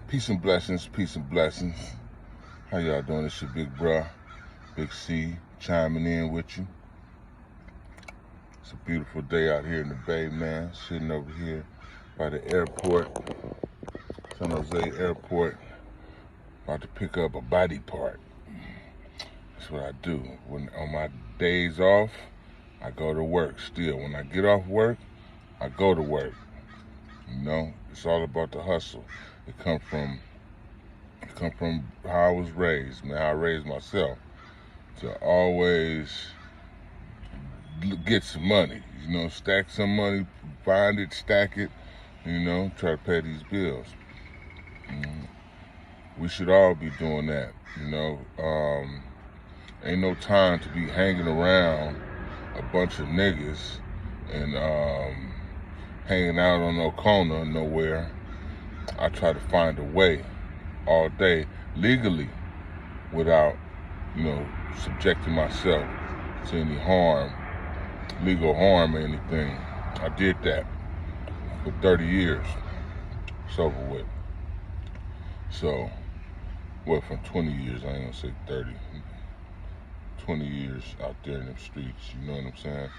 Peace and blessings, peace and blessings. How y'all doing? It's your big bruh, Big C, chiming in with you. It's a beautiful day out here in the Bay, man. Sitting over here by the airport, San Jose Airport, about to pick up a body part. That's what I do. When on my days off, I go to work still. When I get off work, I go to work. You know, it's all about the hustle. It come from how I was raised, man, how I raised myself to always get some money, stack some money, find it, stack it, try to pay these bills. We should all be doing that, Ain't no time to be hanging around a bunch of niggas and hanging out on no corner nowhere. I try to find a way all day legally without, subjecting myself to any harm, legal harm or anything. I did that for 30 years. It's over with. So, from 20 years, I ain't gonna say 30. 20 years out there in them streets, you know what I'm saying?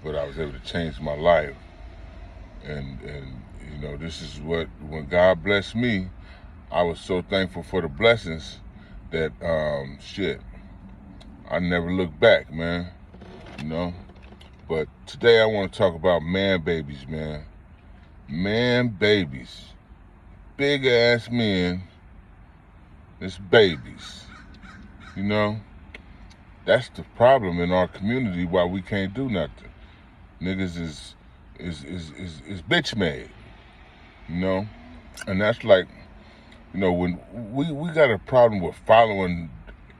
But I was able to change my life. And this is when God blessed me, I was so thankful for the blessings that, I never looked back, man, But today I want to talk about man babies, man. Man babies. Big ass men, it's babies. That's the problem in our community why we can't do nothing. Niggas is bitch made, And that's like, when we got a problem with following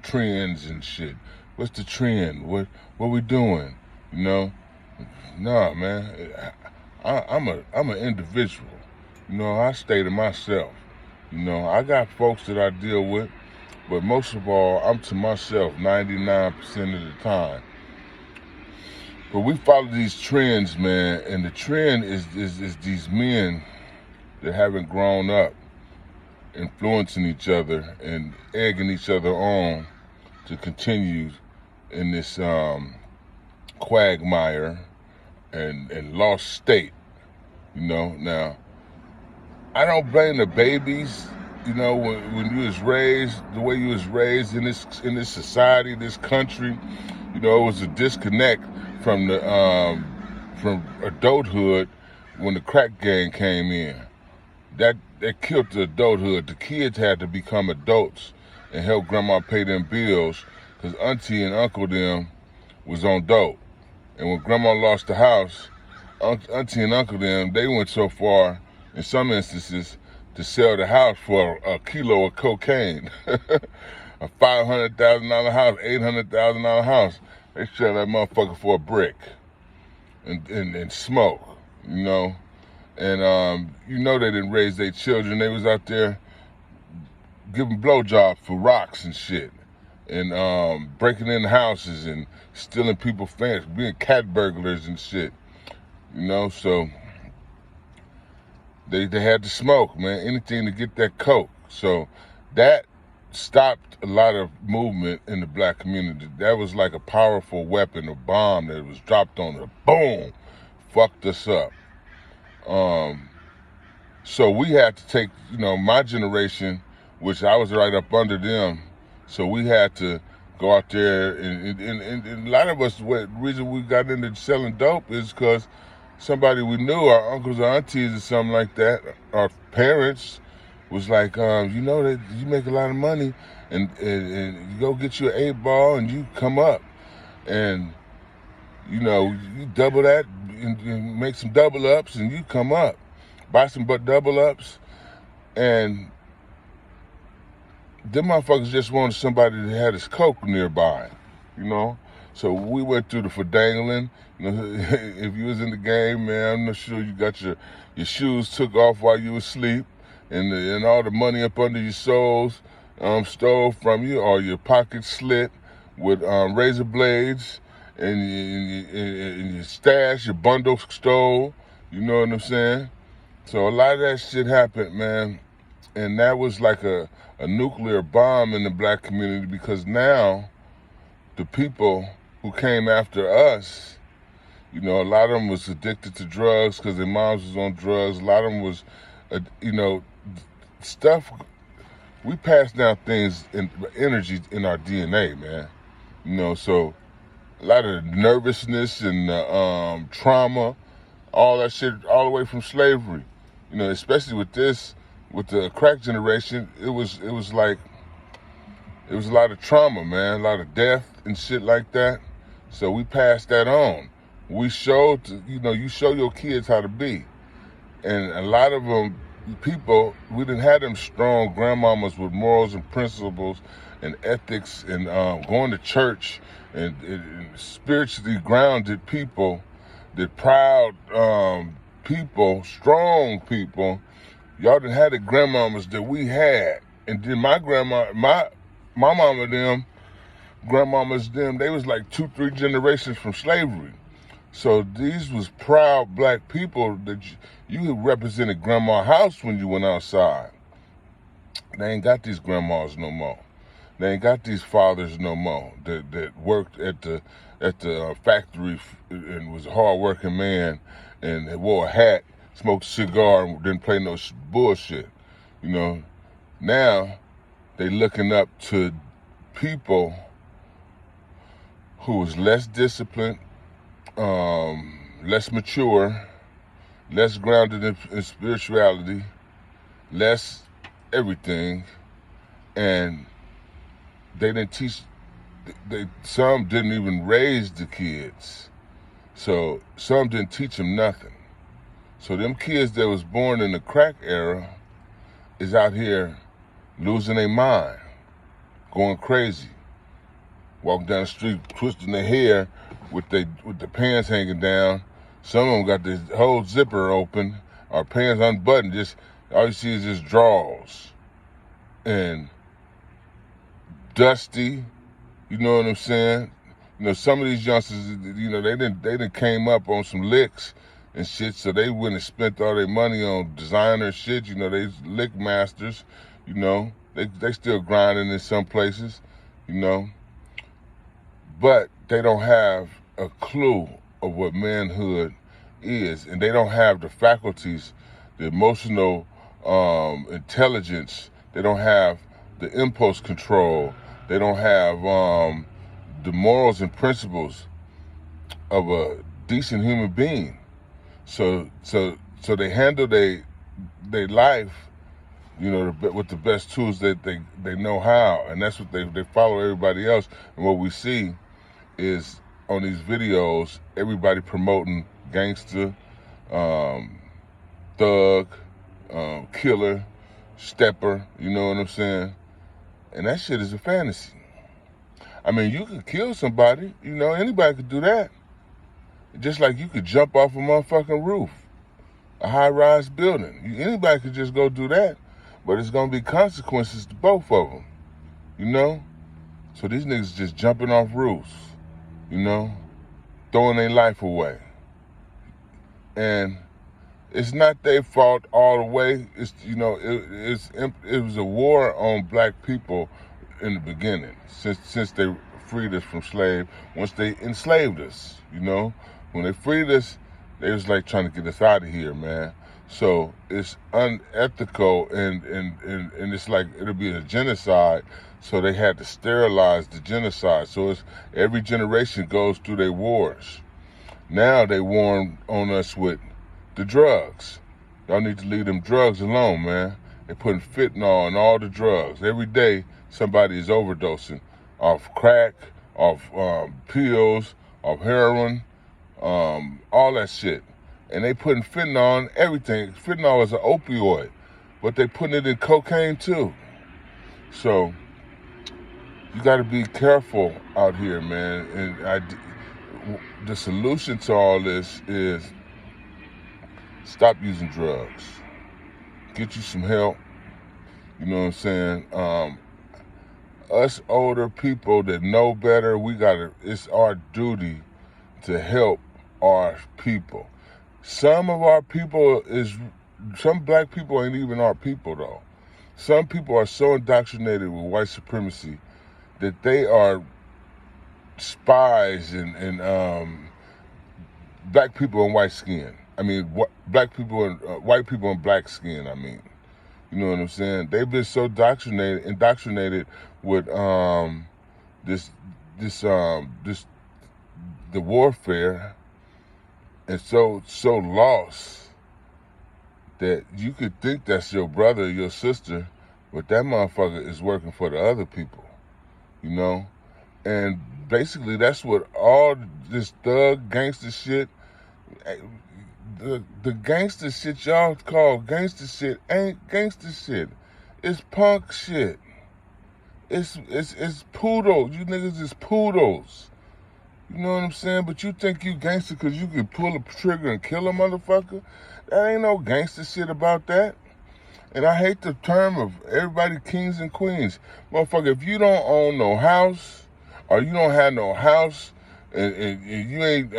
trends and shit. What's the trend? What we doing? Nah, man. I'm an individual. I stay to myself. I got folks that I deal with, but most of all, I'm to myself 99% of the time. But we follow these trends, man, and the trend is these men that haven't grown up, influencing each other and egging each other on to continue in this quagmire and lost state. Now, I don't blame the babies. When you was raised the way you was raised in this society, this country, it was a disconnect from the from adulthood when the crack gang came in. That killed the adulthood. The kids had to become adults and help grandma pay them bills because auntie and uncle them was on dope. And when grandma lost the house, auntie and uncle them, they went so far in some instances to sell the house for a kilo of cocaine. A $500,000 house, $800,000 house. They sell that motherfucker for a brick and smoke, And they didn't raise their children. They was out there giving blowjobs for rocks and shit. And breaking in houses and stealing people's fence, being cat burglars and shit. So they had to smoke, man, anything to get that coke. So that stopped a lot of movement in the black community. That was like a powerful weapon, a bomb that was dropped on us. Boom! Fucked us up. So we had to take, my generation, which I was right up under them, so we had to go out there and a lot of us, the reason we got into selling dope is because somebody we knew, our uncles or aunties or something like that, our parents was like, that you make a lot of money and you go get you an 8-ball and you come up and, you double that and make some double ups and you come up. Buy some double ups, and them motherfuckers just wanted somebody that had his coke nearby, So we went through the fadangling. If you was in the game, man, I'm not sure you got your shoes took off while you was asleep, and all the money up under your soles stole from you, or your pockets slit with razor blades, and your stash, your bundle stole. You know what I'm saying? So a lot of that shit happened, man. And that was like a nuclear bomb in the black community, because now the people who came after us, you know, a lot of them was addicted to drugs because their moms was on drugs. A lot of them was, you know, stuff. We pass down things in energy in our DNA, man. You know, so a lot of the nervousness and trauma, all that shit, all the way from slavery. You know, especially with the crack generation, it was like, it was a lot of trauma, man, a lot of death and shit like that. So we passed that on. We showed, you know, you show your kids how to be. And a lot of them, people, we didn't have them strong grandmamas with morals and principles and ethics and going to church and spiritually grounded people, the proud people, strong people. Y'all didn't have the grandmamas that we had. And then my grandma, my mama, them, grandmamas, them, they was like 2-3 generations from slavery. So these was proud black people that you represented grandma's house when you went outside. They ain't got these grandmas no more. They ain't got these fathers no more that worked at the factory and was a hard-working man and wore a hat, smoked a cigar, and didn't play no bullshit. You know, now they looking up to people who was less disciplined, less mature, less grounded in spirituality, less everything, and they didn't teach. Some didn't even raise the kids, so some didn't teach them nothing. So them kids that was born in the crack era is out here losing their mind, going crazy, walking down the street, twisting their hair with the pants hanging down. Some of them got this whole zipper open, or pants unbuttoned. Just all you see is just drawers and dusty. You know what I'm saying? You know, some of these youngsters, you know, they didn't came up on some licks and shit, so they wouldn't have spent all their money on designer shit. You know, they lick masters. You know, they still grinding in some places. You know, but they don't have a clue of what manhood is, and they don't have the faculties, the emotional intelligence. They don't have the impulse control. They don't have the morals and principles of a decent human being. So they handle their life, you know, with the best tools that they know how, and that's what they follow everybody else. And what we see is on these videos, everybody promoting gangster, thug, killer, stepper, you know what I'm saying? And that shit is a fantasy. I mean, you could kill somebody, you know, anybody could do that. Just like you could jump off a motherfucking roof, a high-rise building. Anybody could just go do that, but it's gonna be consequences to both of them, you know? So these niggas just jumping off roofs, you know, throwing their life away. And it's not their fault all the way. It's, you know, it was a war on black people in the beginning, since they freed us from slave. Once they enslaved us, you know, when they freed us, they was like trying to get us out of here, man. So it's unethical, and it's like it'll be a genocide. So they had to sterilize the genocide. So it's every generation goes through their wars. Now they warn on us with the drugs. Y'all need to leave them drugs alone, man. They're putting fentanyl in all the drugs. Every day somebody is overdosing off crack, off pills, off heroin, all that shit. And they putting fentanyl in everything. Fentanyl is an opioid, but they putting it in cocaine too. So you got to be careful out here, man. And the solution to all this is stop using drugs. Get you some help. You know what I'm saying? Us older people that know better, it's our duty to help our people. Some black people ain't even our people though. Some people are so indoctrinated with white supremacy that they are spies and black people in white skin. I mean, black people and white people in black skin. I mean, you know what I'm saying? They've been so indoctrinated with this the warfare, and so lost that you could think that's your brother or your sister, but that motherfucker is working for the other people, you know? And basically that's what all this thug gangster shit, the gangster shit y'all call gangster shit ain't gangster shit. It's punk shit. It's poodle. You niggas is poodles. You know what I'm saying? But you think you gangster because you can pull a trigger and kill a motherfucker? That ain't no gangster shit about that. And I hate the term of everybody kings and queens. Motherfucker, if you don't own no house, or you don't have no house, and you ain't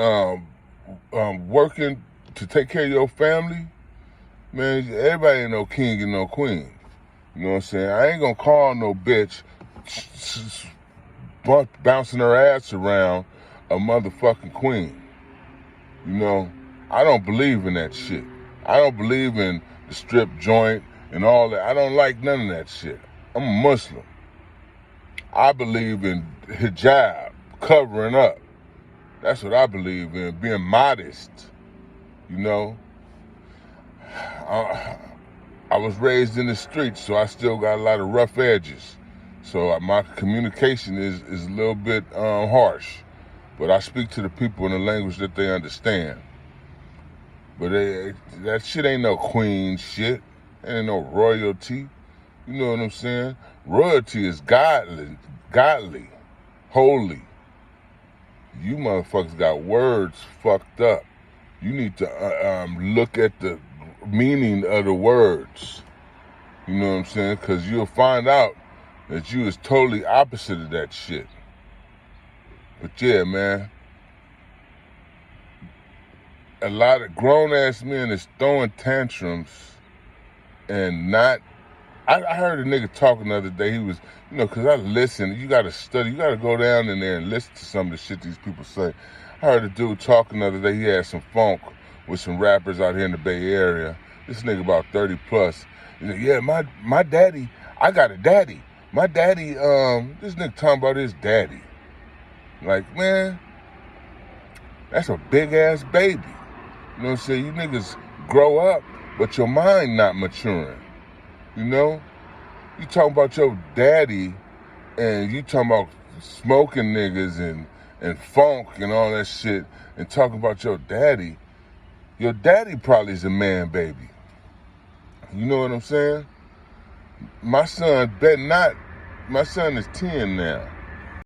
working to take care of your family, man, everybody ain't no king and no queen. You know what I'm saying? I ain't gonna call no bitch bouncing her ass around a motherfucking queen. You know, I don't believe in that shit. I don't believe in the strip joint and all that. I don't like none of that shit. I'm a Muslim. I believe in hijab, covering up. That's what I believe in, being modest, you know. I was raised in the streets, so I still got a lot of rough edges. So my communication is a little bit harsh. But I speak to the people in a language that they understand. But that shit ain't no queen shit. Ain't no royalty. You know what I'm saying? Royalty is godly, holy. You motherfuckers got words fucked up. You need to look at the meaning of the words. You know what I'm saying? Because you'll find out that you is totally opposite of that shit. But yeah, man, a lot of grown-ass men is throwing tantrums and not... I heard a nigga talking the other day. He was, you know, because I listen. You got to study. You got to go down in there and listen to some of the shit these people say. I heard a dude talking the other day. He had some funk with some rappers out here in the Bay Area. This nigga about 30 plus. He's like, yeah, my daddy, I got a daddy. My daddy, this nigga talking about his daddy. Like, man, that's a big-ass baby. You know what I'm saying? You niggas grow up, but your mind not maturing. You know? You talking about your daddy, and you talking about smoking niggas and funk and all that shit, and talking about your daddy. Your daddy probably is a man baby. You know what I'm saying? My son is 10 now.